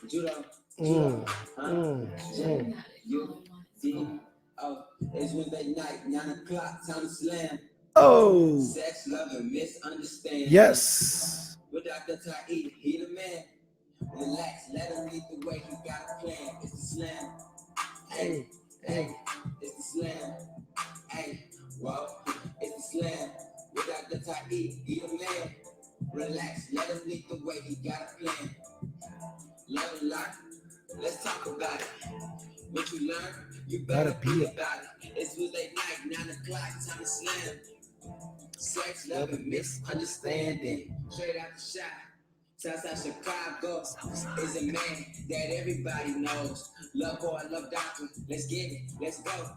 Judo, Mm, Judo, mm, mm. you, D, oh, it's Wednesday night, 9 o'clock, time to slam. Oh, Sex, love, and misunderstanding. yes. With Dr. Tiy-E, he the man. Relax, let him lead the way, he got a plan. It's the slam. Hey, hey, it's the slam. Hey, whoa, it's the slam. With Dr. Tiy-E, he the man. Relax, let him lead the way, he got a plan. Love and life, let's talk about it. What you learn, you better be about it. It's Tuesday night, 9 o'clock, time to slam. Sex, love, and misunderstanding. Straight out the shot. Southside Chicago is a man that everybody knows. Love boy, love doctor. Let's get it, let's go.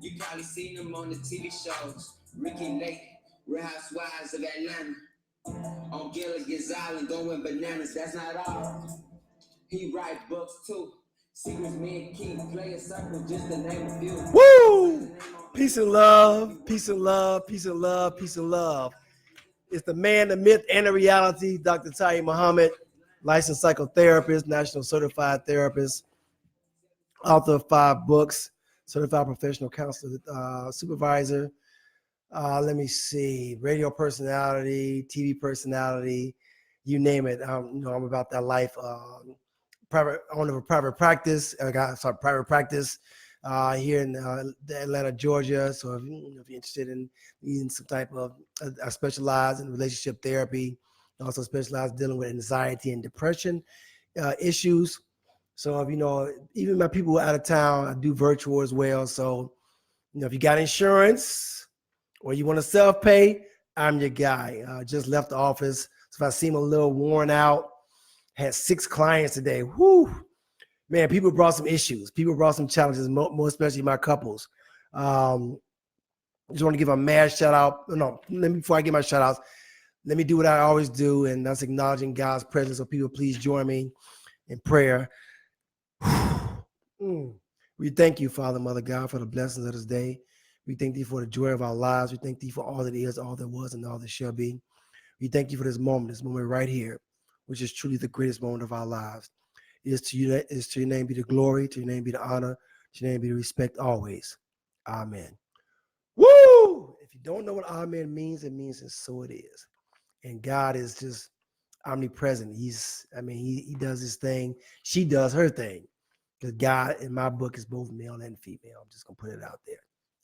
You probably seen him on the TV shows. Ricky Lake, Real Housewives of Atlanta. On Gilligan's Island, going bananas. That's not all. He write books too. Secrets me and Keith play a circle just to name a few. Woo! Peace and love, peace and love, peace and love, peace and love. It's the man, the myth, and the reality. Dr. Tiy Muhammad, licensed psychotherapist, national certified therapist, author of 5 books, certified professional counselor, supervisor. Let me see, radio personality, TV personality, you name it. I'm about that life. Private owner of a private practice. I got private practice here in Atlanta, Georgia. So if you're interested in needing some type of, I specialize in relationship therapy. Also specialize dealing with anxiety and depression issues. So if even my people out of town, I do virtual as well. So if you got insurance or you want to self-pay, I'm your guy. Just left the office, so if I seem a little worn out, had 6 clients today. Whoo, man, people brought some issues. People brought some challenges, more especially my couples. Just want to give a mad shout out. No, before I give my shout outs, let me do what I always do, and that's acknowledging God's presence. So people, please join me in prayer. We thank you, Father, Mother God, for the blessings of this day. We thank thee for the joy of our lives. We thank thee for all that is, all that was, and all that shall be. We thank you for this moment right here, which is truly the greatest moment of our lives. It is to your name be the glory, to your name be the honor, to your name be the respect always. Amen. Woo! If you don't know what amen means, it means and so it is. And God is just omnipresent. He does his thing. She does her thing. Because God, in my book, is both male and female. I'm just going to put it out there.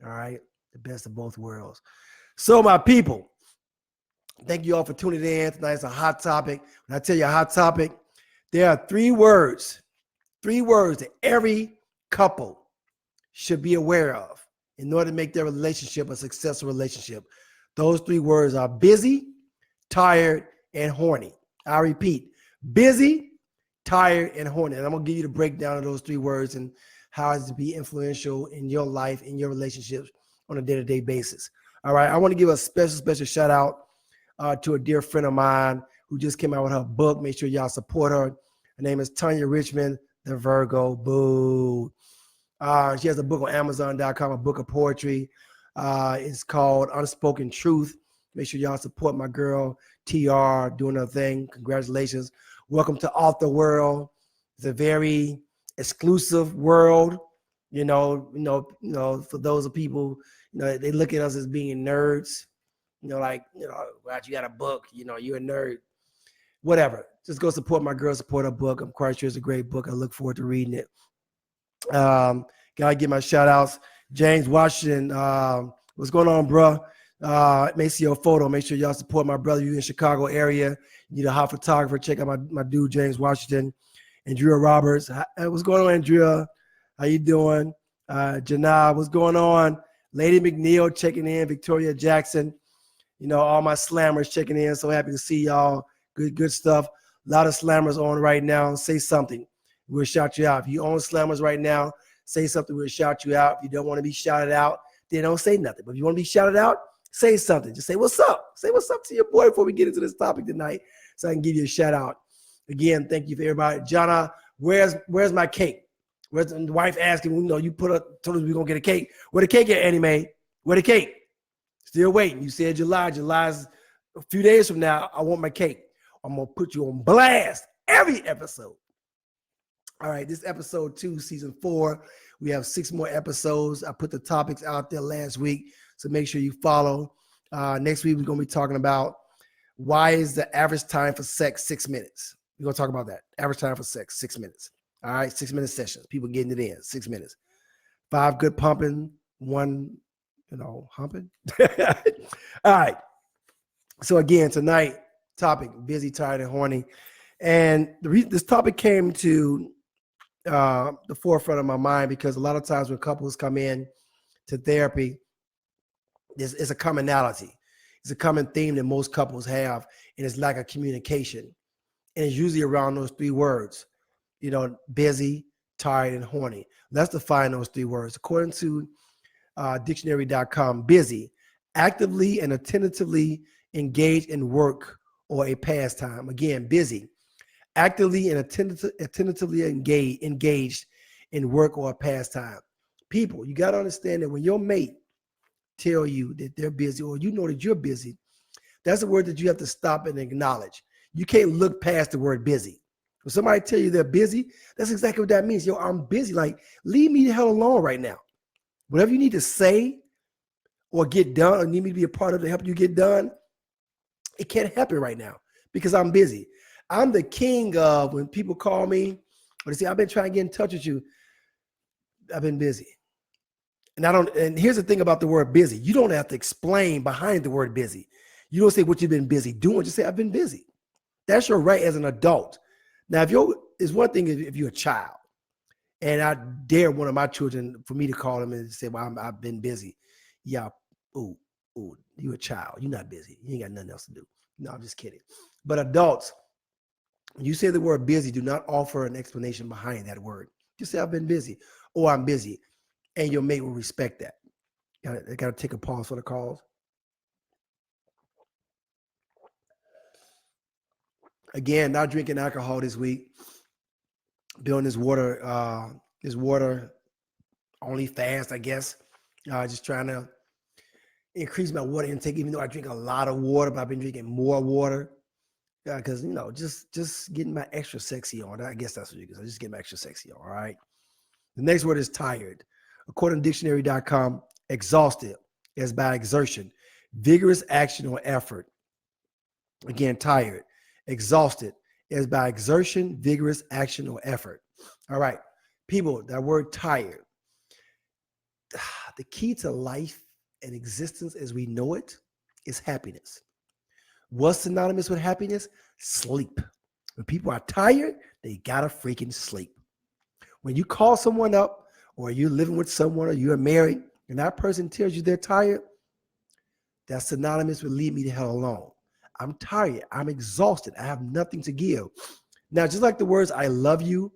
All right? The best of both worlds. So, my people, thank you all for tuning in. Tonight's a hot topic. When I tell you a hot topic, there are 3 words that every couple should be aware of in order to make their relationship a successful relationship. Those 3 words are busy, tired, and horny. I repeat, busy, tired, and horny. And I'm going to give you the breakdown of those 3 words and how it's to be influential in your life, in your relationships on a day-to-day basis. All right. I want to give a special shout out to a dear friend of mine who just came out with her book. Make sure y'all support her. Her name is Tanya Richmond, the Virgo. Boo. She has a book on Amazon.com, a book of poetry. It's called Unspoken Truth. Make sure y'all support my girl, TR, doing her thing. Congratulations. Welcome to Author World. It's a very exclusive world. For those of people, they look at us as being nerds. Wow, you got a book, you're a nerd. Whatever. Just go support my girl, support her book. I'm quite sure it's a great book. I look forward to reading it. Gotta give my shout outs. James Washington, what's going on, bro? May see your photo. Make sure y'all support my brother. You in Chicago area. You need a hot photographer. Check out my dude, James Washington. Andrea Roberts. What's going on, Andrea? How you doing? Janab, what's going on? Lady McNeil checking in. Victoria Jackson. All my slammers checking in. So happy to see y'all. Good stuff. A lot of slammers on right now. Say something. We'll shout you out. If you own slammers right now, say something. We'll shout you out. If you don't want to be shouted out, then don't say nothing. But if you want to be shouted out, say something. Just say what's up. Say what's up to your boy before we get into this topic tonight, so I can give you a shout out. Again, thank you for everybody. Jana, where's my cake? Where's the wife asking? You told us we're gonna get a cake. Where the cake at, Annie? Where the cake? Still waiting. You said July. July's a few days from now. I want my cake. I'm gonna put you on blast every episode. All right, this episode 2, season 4. We have 6 more episodes. I put the topics out there last week, so make sure you follow. Next week, we're going to be talking about why is the average time for sex 6 minutes. We're going to talk about that. Average time for sex, 6 minutes. All right, 6-minute sessions. People getting it in, 6 minutes. 5 good pumping, 1, humping. All right. So again, tonight, topic, busy, tired, and horny. And this topic came to the forefront of my mind because a lot of times when couples come in to therapy, there's a commonality. It's a common theme that most couples have, and it's lack of communication. And it's usually around those 3 words, busy, tired, and horny. Let's define those 3 words. According to dictionary.com, busy, actively and attentively engaged in work or a pastime. Again, busy, actively and attentively engaged in work or a pastime. People, you got to understand that when your mate tell you that they're busy or you know that you're busy, that's a word that you have to stop and acknowledge. You can't look past the word busy. When somebody tell you they're busy, that's exactly what that means. Yo, I'm busy. Like, leave me the hell alone right now. Whatever you need to say or get done or need me to be a part of to help you get done, it can't happen right now because I'm busy. I'm the king of when people call me or they say, I've been trying to get in touch with you. I've been busy. And here's the thing about the word busy. You don't have to explain behind the word busy. You don't say what you've been busy doing. Just say, I've been busy. That's your right as an adult. Now, it's one thing if you're a child and I dare one of my children for me to call them and say, well, I've been busy. Yeah. Ooh, you're a child. You're not busy. You ain't got nothing else to do. No, I'm just kidding. But adults, when you say the word busy, do not offer an explanation behind that word. Just say, I've been busy or I'm busy. And your mate will respect that. I got to take a pause for the calls. Again, not drinking alcohol this week. Doing this water only fast, I guess. Just trying to increase my water intake, even though I drink a lot of water, but I've been drinking more water. Because, just getting my extra sexy on. I guess that's what you can say. Just getting my extra sexy on, all right? The next word is tired. According to dictionary.com, exhausted as by exertion, vigorous action or effort. Again, tired. Exhausted as by exertion, vigorous action or effort. All right. People, that word tired. The key to life and existence as we know it is happiness. What's synonymous with happiness? Sleep. When people are tired, they gotta freaking sleep. When you call someone up or you're living with someone or you're married and that person tells you they're tired, that's synonymous with leave me the hell alone. I'm tired. I'm exhausted. I have nothing to give. Now, just like the words I love you,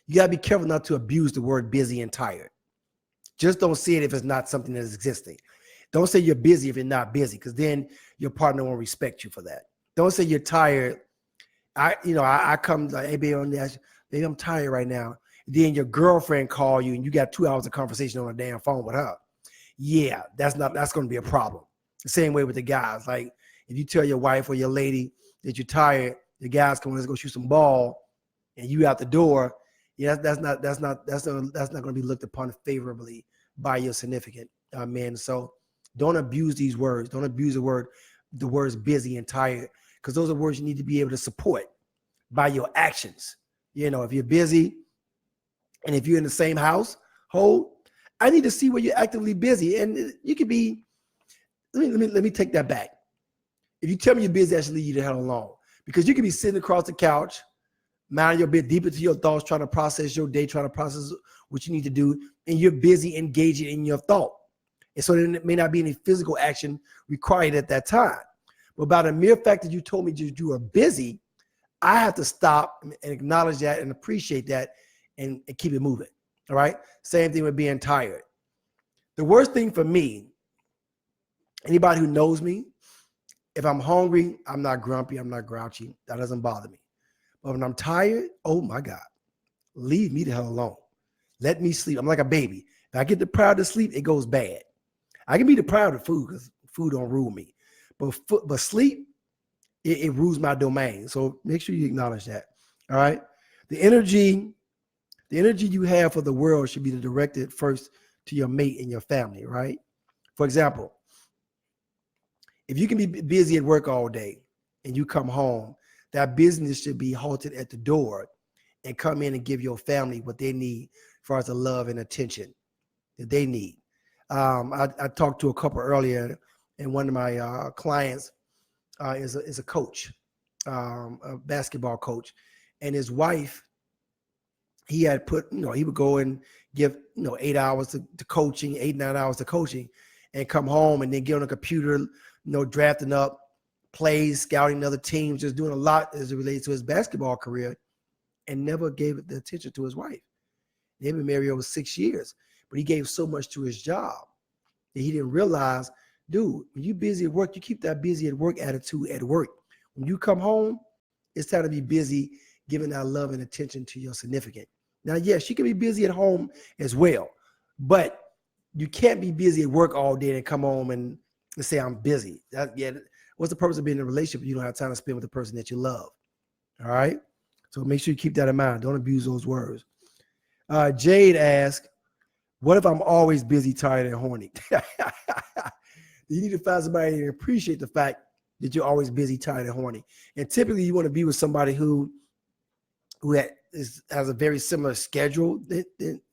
you got to be careful not to abuse the word busy and tired. Just don't say it if it's not something that is existing. Don't say you're busy if you're not busy, because then your partner won't respect you for that. Don't say you're tired. I come like, hey, baby, I'm tired right now. Then your girlfriend call you and you got 2 hours of conversation on a damn phone with her. Yeah, that's going to be a problem. The same way with the guys. Like if you tell your wife or your lady that you're tired, the guys come, let's go shoot some ball, and you out the door. Yeah, that's not going to be looked upon favorably by your significant man. So don't abuse these words. Don't abuse the words busy and tired, because those are words you need to be able to support by your actions. If you're busy and if you're in the same household, I need to see where you're actively busy. And you could be, let me take that back. If you tell me you're busy, I should leave you the hell alone, because you could be sitting across the couch, mind your bit deep into your thoughts, trying to process your day, trying to process what you need to do, and you're busy engaging in your thought. And so there may not be any physical action required at that time. But by the mere fact that you told me you are busy, I have to stop and acknowledge that and appreciate that and keep it moving. All right? Same thing with being tired. The worst thing for me, anybody who knows me, if I'm hungry, I'm not grumpy, I'm not grouchy. That doesn't bother me. But when I'm tired, oh my God, leave me the hell alone. Let me sleep. I'm like a baby. If I get deprived of sleep, it goes bad. I can be deprived of food because food don't rule me. But sleep, it rules my domain. So make sure you acknowledge that. All right. The energy, the energy you have for the world should be directed first to your mate and your family, right? For example, if you can be busy at work all day and you come home, that business should be halted at the door and come in and give your family what they need as far as the love and attention that they need. I talked to a couple earlier, and one of my clients is a coach, a basketball coach, and his wife. He had put, he would go and give, 8 hours to coaching, 8, 9 hours to coaching, and come home and then get on the computer, drafting up plays, scouting other teams, just doing a lot as it relates to his basketball career, and never gave the attention to his wife. They've been married over 6 years, but he gave so much to his job that he didn't realize, dude, when you're busy at work, you keep that busy at work attitude at work. When you come home, it's time to be busy giving that love and attention to your significant. Now, yes, you can be busy at home as well, but you can't be busy at work all day and come home and say, I'm busy. What's the purpose of being in a relationship if you don't have time to spend with the person that you love? All right? So make sure you keep that in mind. Don't abuse those words. Jade asked, what if I'm always busy, tired, and horny? You need to find somebody to appreciate the fact that you're always busy, tired, and horny. And typically you want to be with somebody who has a very similar schedule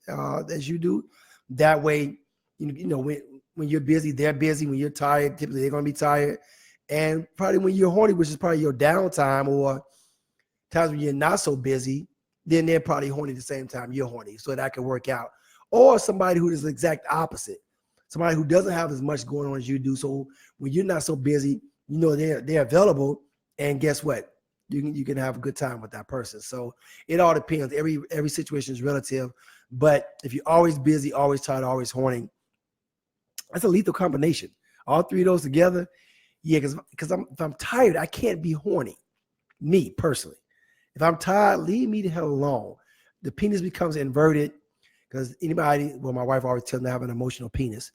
as you do. That way, when you're busy, they're busy. When you're tired, typically they're going to be tired. And probably when you're horny, which is probably your downtime or times when you're not so busy, then they're probably horny at the same time you're horny. So that can work out. Or somebody who is the exact opposite. Somebody who doesn't have as much going on as you do. So when you're not so busy, they're available. And guess what? You can have a good time with that person. So it all depends. Every situation is relative. But if you're always busy, always tired, always horny, that's a lethal combination. All three of those together, yeah, because if I'm tired, I can't be horny. Me, personally. If I'm tired, leave me the hell alone. The penis becomes inverted because my wife always tells me I have an emotional penis.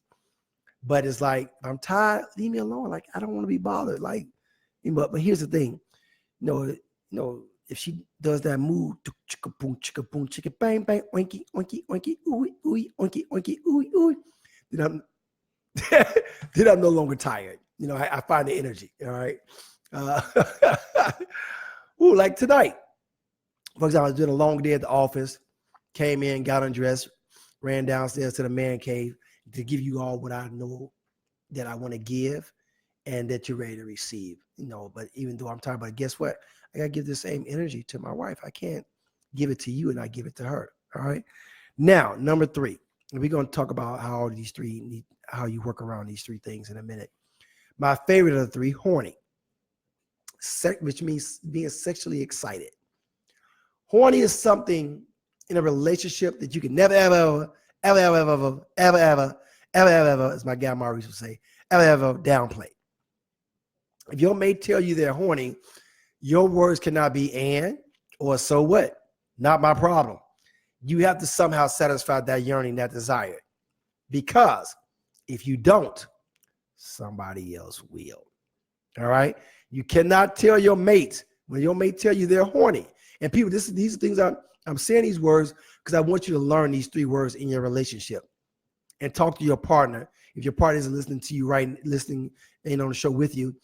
But it's like, if I'm tired, leave me alone. Like, I don't want to be bothered. Like, but here's the thing. If she does that move, chicka boom, chicka bang, bang, oinky, oinky, oinky, ooey, ooey, oinky, oinky, ooey, ooey, then I'm then I'm no longer tired. I find the energy. All right. Like tonight, for example, I was doing a long day at the office, came in, got undressed, ran downstairs to the man cave to give you all what I know that I want to give and that you're ready to receive. But even though I'm tired, but guess what? I got to give the same energy to my wife. I can't give it to you and I give it to her. All right. Now, number 3, we're going to talk about how you work around these 3 things in a minute. My favorite of the 3, horny, which means being sexually excited. Horny is something in a relationship that you can never, ever, as my guy Maurice would say, ever downplay. If your mate tell you they're horny, your words cannot be and or so what? Not my problem. You have to somehow satisfy that yearning, that desire. Because if you don't, somebody else will. All right? You cannot tell your mate when your mate tell you they're horny. And people, these things I'm saying these words because I want you to learn these 3 words in your relationship and talk to your partner. If your partner isn't listening to you listening on the show with you,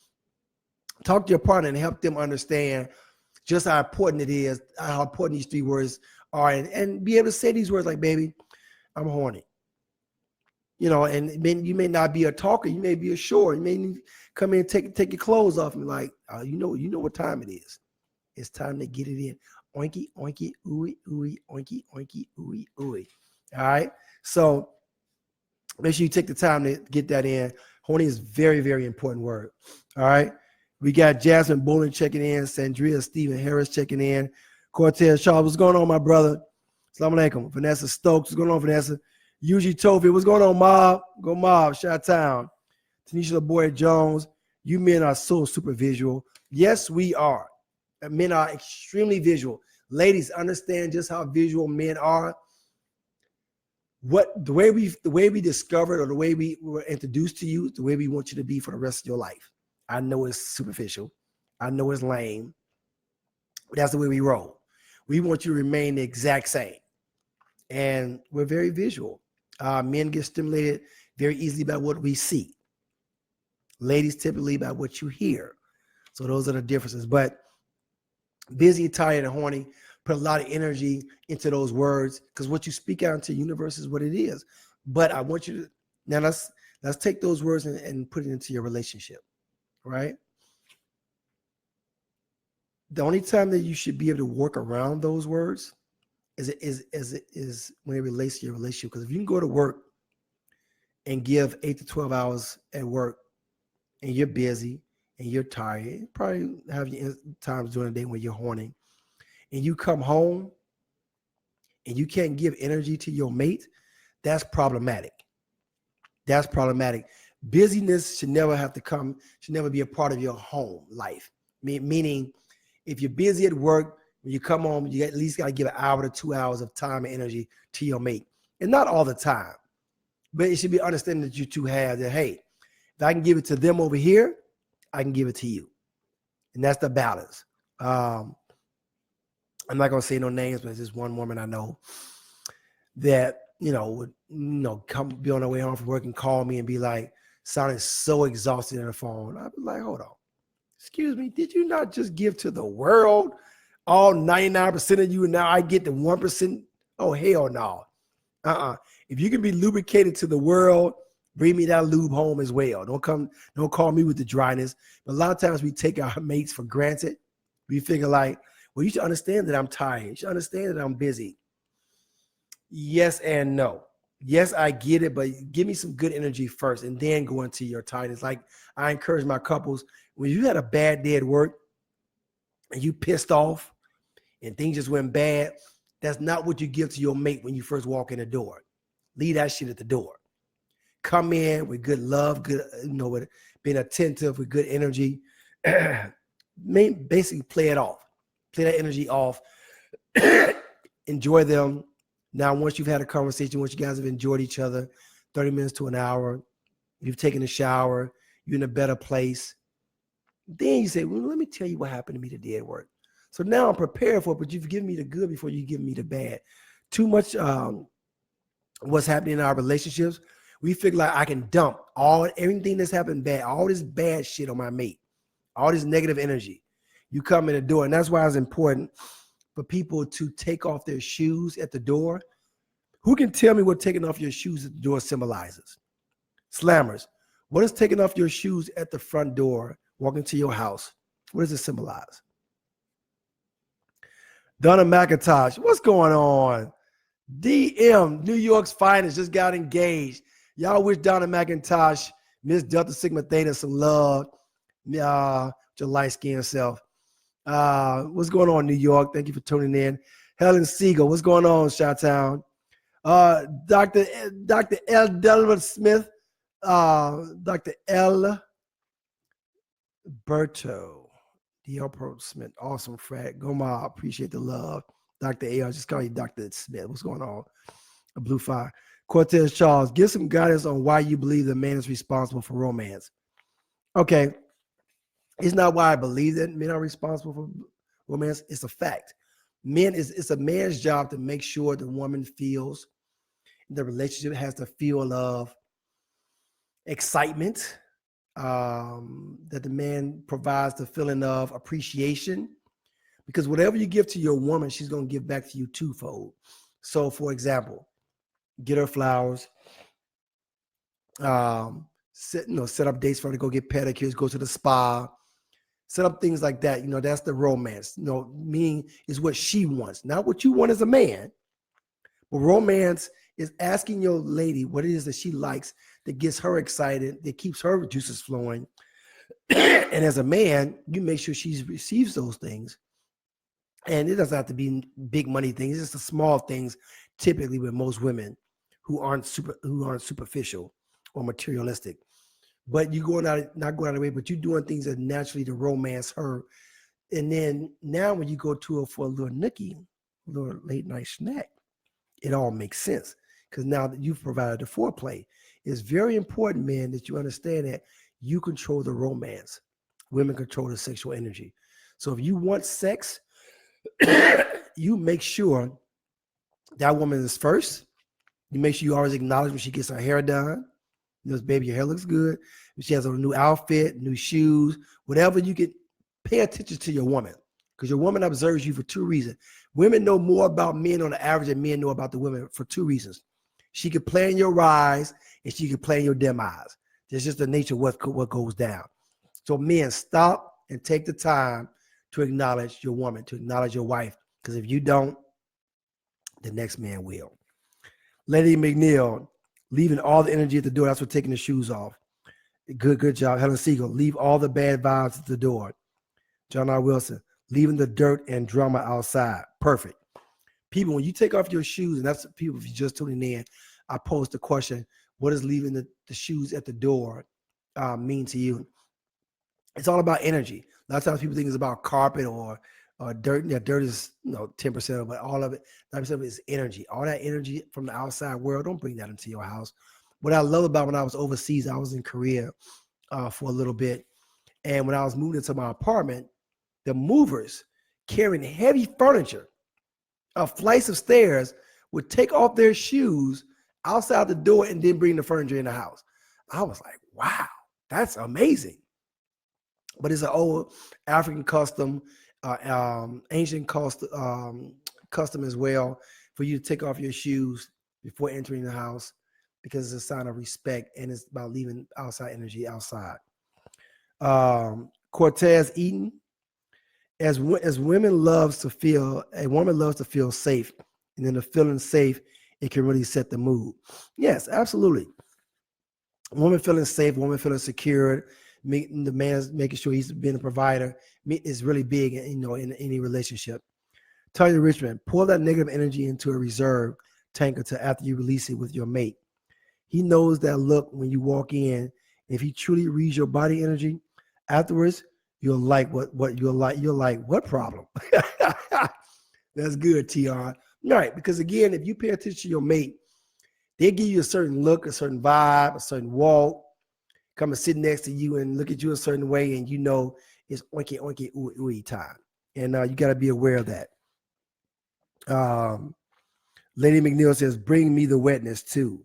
talk to your partner and help them understand just how important it is, how important these 3 words are, and be able to say these words like, baby, I'm horny. And you may not be a talker. You may be a shore. You may need to come in and take your clothes off and be like, you know what time it is. It's time to get it in. Oinky, oinky, ooey, ooey, oinky, oinky, ooey, ooey. All right. So make sure you take the time to get that in. Horny is very, very important word. All right. We got Jasmine Bowling checking in. Sandria Stephen Harris checking in. Cortez Charles, what's going on, my brother? Assalamu alaikum. Vanessa Stokes, what's going on, Vanessa? Yuji Tofi, what's going on, Mob? Go Mob, Chi-Town. Tanisha LaBoy Jones, you men are so super visual. Yes, we are. Men are extremely visual. Ladies, understand just how visual men are. The way we discovered or the way we were introduced to you, the way we want you to be for the rest of your life. I know it's superficial. I know it's lame. But that's the way we roll. We want you to remain the exact same. And we're very visual. Men get stimulated very easily by what we see. Ladies typically by what you hear. So those are the differences. But busy, tired, and horny put a lot of energy into those words because what you speak out into the universe is what it is. But I want you to now let's take those words and put it into your relationship, right? The only time that you should be able to work around those words is when it relates to your relationship. Because if you can go to work and give 8 to 12 hours at work and you're busy and you're tired, you probably have your times during the day when you're horny, and you come home and you can't give energy to your mate, that's problematic. That's problematic. Busyness should never have to come, should never be a part of your home life. Meaning, if you're busy at work, when you come home, you at least got to give an hour to 2 hours of time and energy to your mate. And not all the time, but it should be understanding that you two have that, hey, if I can give it to them over here, I can give it to you. And that's the balance. I'm not going to say no names, but it's just one woman I know that, would, come be on her way home from work and call me and be like, sounding so exhausted on the phone. I'd be like, hold on. Excuse me, did you not just give to the world all 99% of you and now I get the 1%? Oh, hell no. If you can be lubricated to the world, bring me that lube home as well. Don't call me with the dryness. But a lot of times we take our mates for granted. We figure like, well, you should understand that I'm tired. You should understand that I'm busy. Yes and no. Yes, I get it, but give me some good energy first and then go into your tiredness. Like I encourage my couples, when you had a bad day at work and you pissed off and things just went bad, that's not what you give to your mate when you first walk in the door. Leave that shit at the door. Come in with good love, good, with being attentive, with good energy. Basically play it off. Play that energy off. Enjoy them. Now, once you've had a conversation, once you guys have enjoyed each other, 30 minutes to an hour, you've taken a shower, you're in a better place, then you say, well, let me tell you what happened to me today at work. So now I'm prepared for it, but you've given me the good before you give me the bad. Too much what's happening in our relationships, we feel like I can dump everything that's happened bad, all this bad shit on my mate, all this negative energy. You come in the door, and that's why it's important for people to take off their shoes at the door. Who can tell me what taking off your shoes at the door symbolizes? Slammers, what is taking off your shoes at the front door, walking to your house? What does it symbolize? Donna McIntosh, what's going on? DM, New York's finest, just got engaged. Y'all wish Donna McIntosh, Miss Delta Sigma Theta, some love. Your light-skinned self. What's going on, New York? Thank you for tuning in. Helen Siegel, what's going on, Chi-Town? Dr. L. Delbert Smith, Dr. L. Berto, D.L. Smith, awesome frat. Goma, appreciate the love. Dr. A, I'll just call you Dr. Smith. What's going on? A blue fire. Cortez Charles, give some guidance on why you believe the man is responsible for romance. Okay. It's not why I believe that men are responsible for romance. It's a fact. It's a man's job to make sure the woman feels the relationship has the feel of excitement, that the man provides the feeling of appreciation. Because whatever you give to your woman, she's going to give back to you twofold. So, for example, get her flowers, set up dates for her to go get pedicures, go to the spa, set up things like that. That's the romance. Meaning is what she wants, not what you want as a man. But romance is asking your lady what it is that she likes that gets her excited, that keeps her juices flowing. And as a man, you make sure she receives those things. And it doesn't have to be big money things. It's just the small things, typically with most women who aren't superficial or materialistic. But you not going out of the way, but you're doing things that naturally to romance her. And then now when you go to her for a little nookie, a little late night snack, it all makes sense. Because now that you've provided the foreplay, it's very important, man, that you understand that you control the romance. Women control the sexual energy. So if you want sex, you make sure that woman is first. You make sure you always acknowledge when she gets her hair done. You know, baby, your hair looks good. If she has a new outfit, new shoes, whatever you get, pay attention to your woman. Because your woman observes you for two reasons. Women know more about men on the average than men know about the women for two reasons. She could play in your rise and she could play in your demise. That's just the nature of what goes down. So men, stop and take the time to acknowledge your woman, to acknowledge your wife. Because if you don't, the next man will. Lady McNeil, leaving all the energy at the door. That's what taking the shoes off. Good job. Helen Siegel, leave all the bad vibes at the door. John R. Wilson, leaving the dirt and drama outside. Perfect. People, when you take off your shoes, and that's people, if you're just tuning in, I posed the question, what does leaving the shoes at the door mean to you? It's all about energy. A lot of times people think it's about carpet or dirt. Yeah, dirt is 10% of it, but all of it, 90% of it is energy. All that energy from the outside world, don't bring that into your house. What I love about when I was overseas, I was in Korea for a little bit. And when I was moving into my apartment, the movers carrying heavy furniture up flights of stairs would take off their shoes outside the door and then bring the furniture in the house. I was like, wow, that's amazing. But it's an old African custom, ancient custom as well, for you to take off your shoes before entering the house, because it's a sign of respect and it's about leaving outside energy outside. Cortez Eaton, as women loves to feel, a woman loves to feel safe, and then the feeling safe, it can really set the mood. Yes, absolutely. Woman feeling safe, woman feeling secured, the man's making sure he's being a provider is really big, in any relationship. Tiy-E Richmond, pour that negative energy into a reserve tank until after you release it with your mate. He knows that look when you walk in. If he truly reads your body energy, afterwards you'll like what you'll like. You're like, what problem? That's good, TR. All right, because again, if you pay attention to your mate, they give you a certain look, a certain vibe, a certain walk, come and sit next to you and look at you a certain way, and it's oinky oinky ooey ooey time, and you got to be aware of that. Lady McNeil says, "Bring me the wetness too."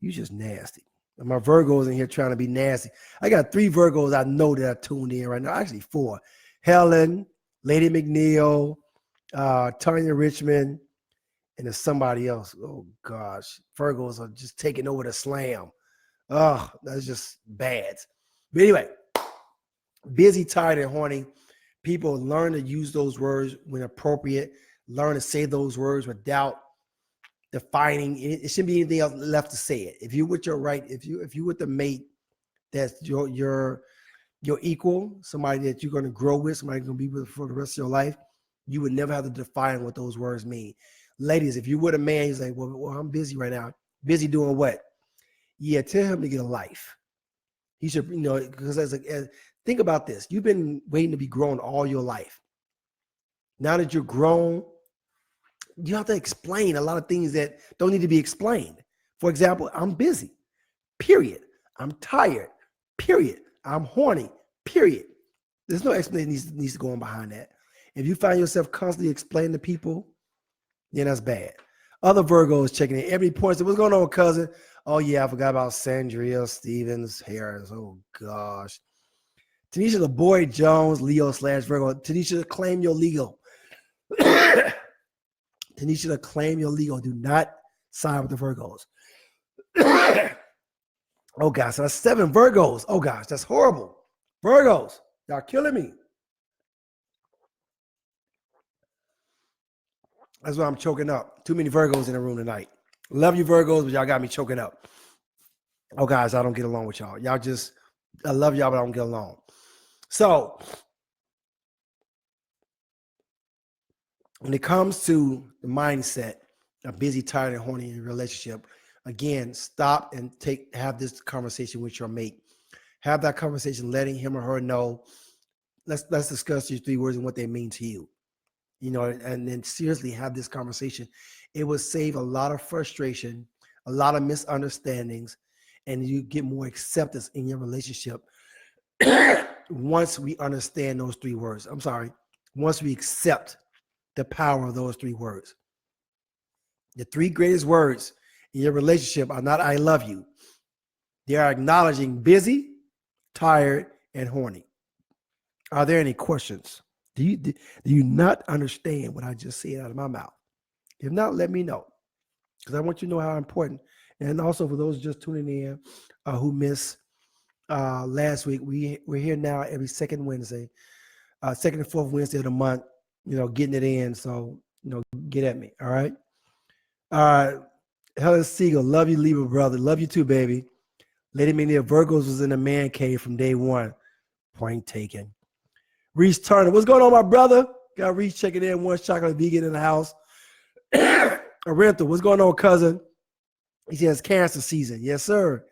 You just nasty. And my Virgos in here trying to be nasty. I got 3 Virgos I know that are tuned in right now. Actually 4. Helen, Lady McNeil, Tanya Richmond, and there's somebody else. Oh gosh, Virgos are just taking over the slam. Oh, that's just bad. But anyway, busy, tired, and horny. People learn to use those words when appropriate. Learn to say those words without defining. It shouldn't be anything else left to say it. If you're with your right, if you with the mate that's your equal, somebody that you're going to grow with, somebody you're going to be with for the rest of your life, you would never have to define what those words mean. Ladies, if you're with a man, he's like, well, I'm busy right now. Busy doing what? Yeah, tell him to get a life. He should, because think about this. You've been waiting to be grown all your life. Now that you're grown, you have to explain a lot of things that don't need to be explained. For example, I'm busy, period. I'm tired, period. I'm horny, period. There's no explanation needs to go on behind that. If you find yourself constantly explaining to people, then that's bad. Other Virgos checking in. Every point, what's going on, cousin? Oh, yeah, I forgot about Sandria Stevens Harris. Oh, gosh. Tanisha the Boy Jones, Leo/Virgo. Tanisha, claim your legal. Tanisha, to claim your legal. Do not side with the Virgos. Oh, gosh. So that's 7 Virgos. Oh, gosh. That's horrible. Virgos, y'all killing me. That's why I'm choking up. Too many Virgos in the room tonight. Love you, Virgos, but y'all got me choking up. Oh, guys, I don't get along with y'all. I love y'all, but I don't get along. So, when it comes to the mindset of busy, tired, and horny in a relationship, again, stop and have this conversation with your mate. Have that conversation, letting him or her know. Let's discuss these 3 words and what they mean to you. And then seriously have this conversation. It will save a lot of frustration, a lot of misunderstandings, and you get more acceptance in your relationship once we understand those 3 words. I'm sorry, once we accept the power of those three words. The three greatest words in your relationship are not I love you. They are acknowledging busy, tired, and horny. Are there any questions? Do you not understand what I just said out of my mouth? If not, let me know, because I want you to know how important. And also for those just tuning in who missed last week, we're here now every second Wednesday, second and fourth Wednesday of the month. Getting it in. So get at me. All right. Helen Siegel, love you, Libra brother. Love you too, baby. Lady Mania, Virgos was in the man cave from day one. Point taken. Reese Turner, what's going on, my brother? Got Reese checking in. One chocolate vegan in the house. Arinthal, what's going on, cousin? He says cancer season. Yes, sir.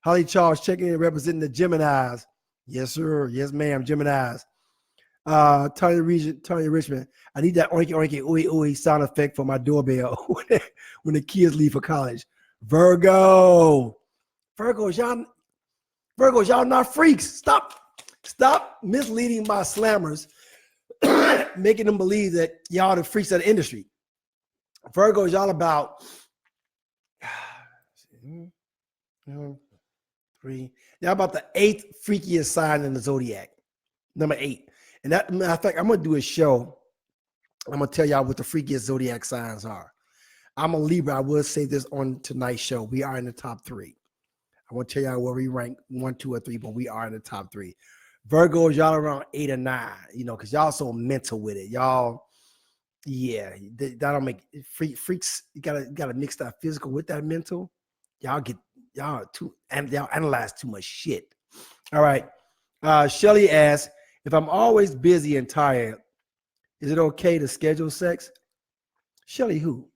Holly Charles checking in, representing the Geminis. Yes, sir. Yes, ma'am. Geminis. Tanya Richmond, I need that oinky oinky ooey ooey sound effect for my doorbell when the kids leave for college. Virgos, y'all not freaks. Stop misleading my slammers, making them believe that y'all the freaks of the industry. Virgos, y'all about 3. Y'all about the 8th freakiest sign in the zodiac. Number 8. And that, matter of fact, I'm going to do a show. I'm going to tell y'all what the freakiest zodiac signs are. I'm a Libra. I will say this on tonight's show. We are in the top 3. I won't tell y'all where we rank 1, 2, or 3, but we are in the top 3. Virgos, y'all around 8 or 9, because y'all so mental with it. Y'all, yeah, that don't make freaks. You gotta mix that physical with that mental. Y'all analyze too much shit. All right. Shelly asks, if I'm always busy and tired, is it okay to schedule sex? Shelly who?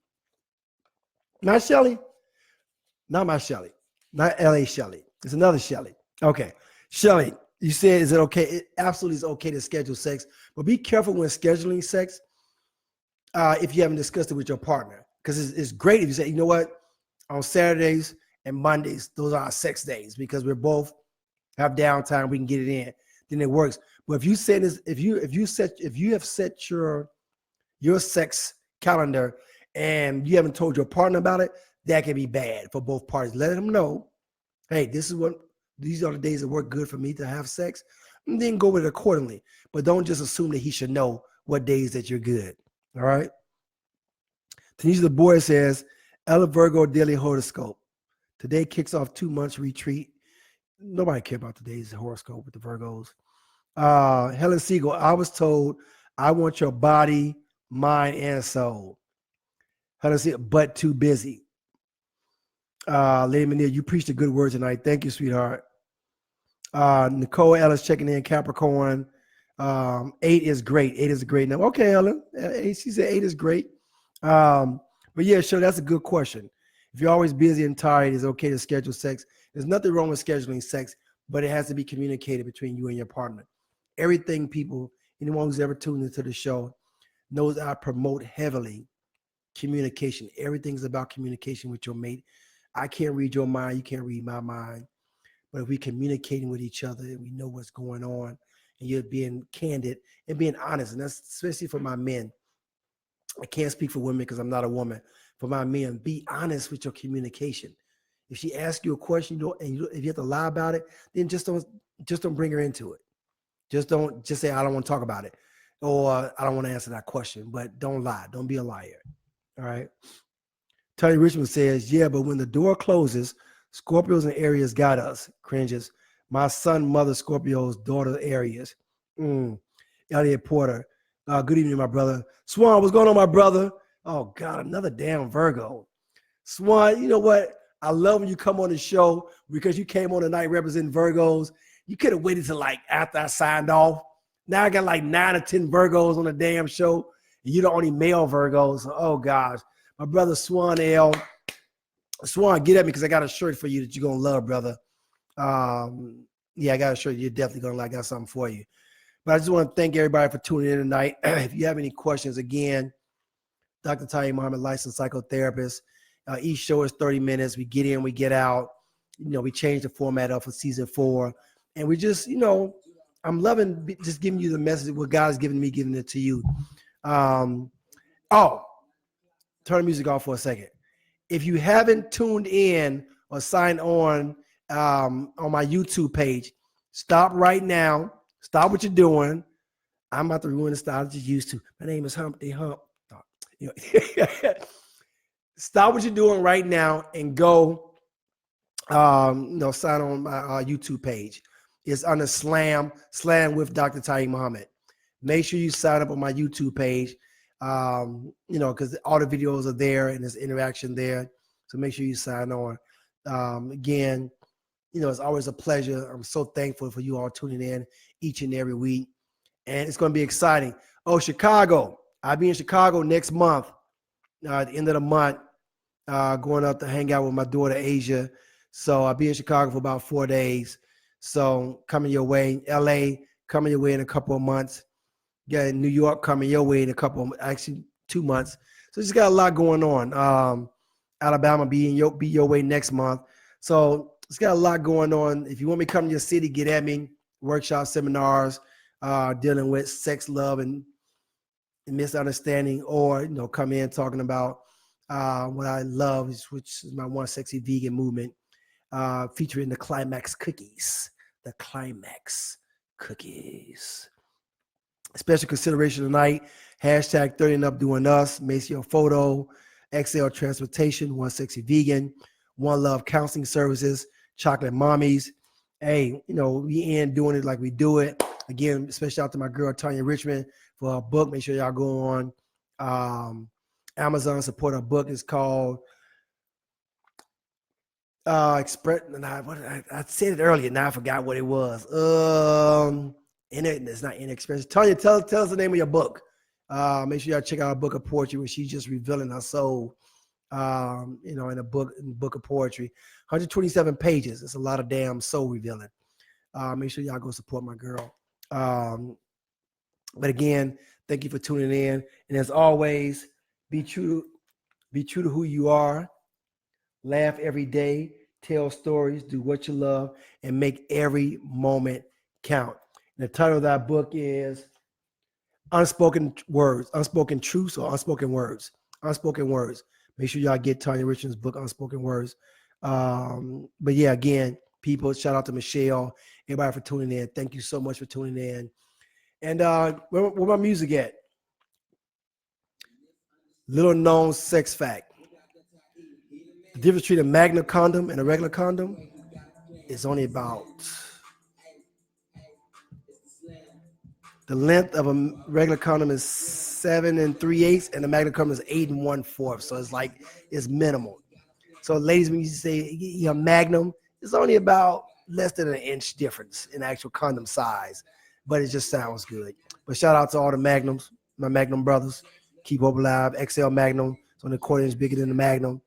Not Shelly? Not my Shelly. Not L.A. Shelly. It's another Shelly. Okay. Shelly, you said, is it okay? It absolutely is okay to schedule sex, but be careful when scheduling sex if you haven't discussed it with your partner. Because it's great if you say, you know what, on Saturdays and Mondays, those are our sex days because we're both have downtime, we can get it in. Then it works. But if you say this, if you have set your sex calendar and you haven't told your partner about it, that can be bad for both parties. Let them know, hey, these are the days that work good for me to have sex, and then go with it accordingly. But don't just assume that he should know what days that you're good. All right. Tanisha the boy says, Ella Virgo daily horoscope. Today kicks off 2 months retreat. Nobody care about today's horoscope with the Virgos. Helen Siegel, I was told I want your body, mind, and soul. Helen Siegel, but too busy. Lady Manil, you preached a good word tonight. Thank you, sweetheart. Nicole Ellis checking in, Capricorn. 8 is great. 8 is a great number. Okay, Ellen. She said 8 is great. But yeah, sure, that's a good question. If you're always busy and tired, it's okay to schedule sex. There's nothing wrong with scheduling sex, but it has to be communicated between you and your partner. Everything anyone who's ever tuned into the show knows I promote heavily communication. Everything's about communication with your mate. I can't read your mind. You can't read my mind. But if we're communicating with each other and we know what's going on and you're being candid and being honest, and that's especially for my men. I can't speak for women because I'm not a woman. For my men, be honest with your communication. If she asks you a question, if you have to lie about it, then just don't bring her into it. Just say, I don't want to talk about it, or I don't want to answer that question. But don't lie. Don't be a liar. All right. Tony Richmond says, yeah, but when the door closes, Scorpios and Aries got us. Cringes. My son, mother, Scorpios, daughter, Aries. Elliot Porter. Good evening, my brother. Swan, what's going on, my brother? Oh, God, another damn Virgo. Swan, you know what? I love when you come on the show because you came on tonight representing Virgos. You could have waited till like after I signed off. Now I got like 9 or 10 Virgos on the damn show. And you're the only male Virgos. Oh, gosh. My brother, Swan L. Swan, get at me because I got a shirt for you that you're going to love, brother. Yeah, I got a shirt you're definitely going to like. I got something for you. But I just want to thank everybody for tuning in tonight. If you have any questions, again, Dr. Tiy-E Muhammad, licensed psychotherapist. Each show is 30 minutes. We get in, we get out. We changed the format up for season 4. And we just, I'm loving just giving you the message, what God has given me, giving it to you. Oh, turn the music off for a second. If you haven't tuned in or signed on my YouTube page, stop right now. Stop what you're doing. I'm about to ruin the style that you used to. My name is Humpty Hump. You know, stop what you're doing right now and go, sign on my YouTube page. It's under S.L.A.M with Dr. Tiy-E Muhammad. Make sure you sign up on my YouTube page, because all the videos are there and there's interaction there. So make sure you sign on. Again, it's always a pleasure. I'm so thankful for you all tuning in each and every week. And it's going to be exciting. Oh, Chicago. I'll be in Chicago next month, at the end of the month, going up to hang out with my daughter, Asia. So I'll be in Chicago for about 4 days. So coming your way. S.L.A. coming your way in a couple of months. Yeah, New York coming your way in actually 2 months. So just got a lot going on. Alabama be your way next month. So it's got a lot going on. If you want me to come to your city, get at me. Workshop seminars, dealing with sex, love, and misunderstanding, or come in talking about what I love, which is my One Sexy Vegan movement, featuring the climax cookies. The climax cookies. Special consideration tonight, hashtag 30 and up doing us, Maceo Photo, XL Transportation, One Sexy Vegan, One Love Counseling Services, Chocolate Mommies. Hey, we in doing it like we do it. Again, especially out to my girl, Tanya Richmond, for her book. Make sure y'all go on Amazon, support her book. It's called Express. I said it earlier. Now I forgot what it was. It's not Inexpress. Tanya, tell us the name of your book. Make sure y'all check out a book of poetry where she's just revealing her soul. In a book of poetry, 127 pages. It's a lot of damn soul revealing. Make sure y'all go support my girl. But again, thank you for tuning in. And as always, be true to who you are. Laugh every day, tell stories, do what you love, and make every moment count. And the title of that book is Unspoken Words, Unspoken Truths, or Unspoken Words. Unspoken Words. Make sure y'all get Tanya Richardson's book, Unspoken Words. But yeah, again, people, shout out to Michelle, everybody for tuning in. Thank you so much for tuning in. And where my music at? Little known sex fact. The difference between a Magnum condom and a regular condom is only about the length of a regular condom is 7 3/8, and the Magnum condom is 8 1/4. So it's minimal. So ladies, when you say your Magnum, it's only about less than an inch difference in actual condom size, but it just sounds good. But shout out to all the Magnums, my Magnum brothers. Keep hope alive. XL Magnum. It's on the 1/4 inch bigger than the Magnum.